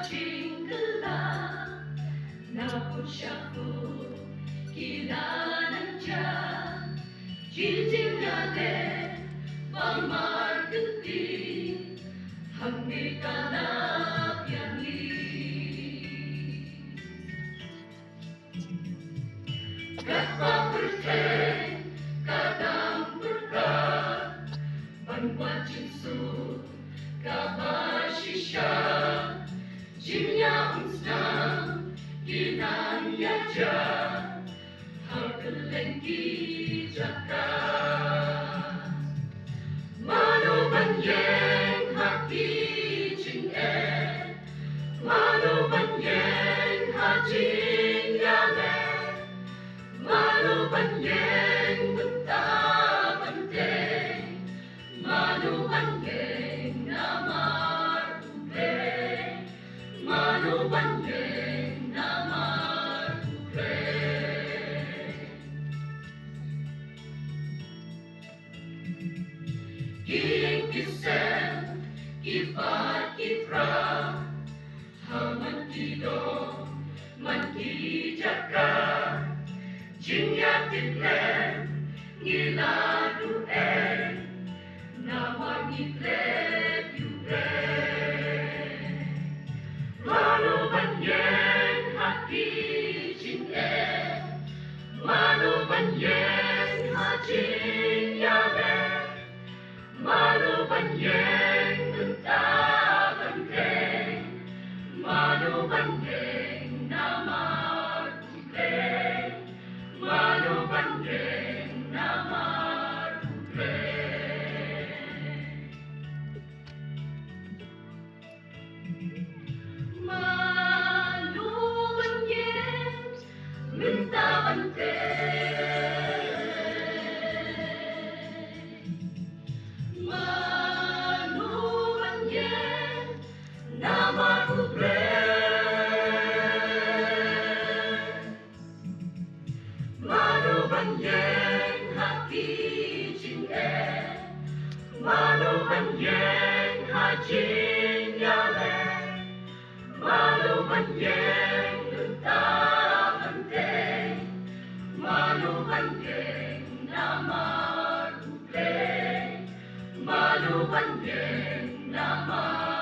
jing napusyaku kilanan ja jijingane pamargeti hamdi kalap yangi Gapa berteng kadang berkat banwa jinsu kaba shisha jingya unsnam ginan yaja hakelengki jaka Mano banyeng hati jing Mano banyeng hajing yale Mano banyeng bentah benteng Mano banyeng namar ubreng Mano banyeng namar ubreng Ieng kisem kipat kipra Haman kidong man kijakra jing yakitlem ngiladu nama ngitlem yubreng Mano banyeng hati jing Mano banyeng hajing yale Mano banyeng bentah benteng Mano banyeng namar ubreng Mano banyeng namar ubreng Mano banyeng bentah benteng Mano banyeng namar ubreng Mano banyeng hati jing Mano banyeng hajing yale Mano banyeng bentah benteng Mano banyeng namar ubreng Mano banyeng namar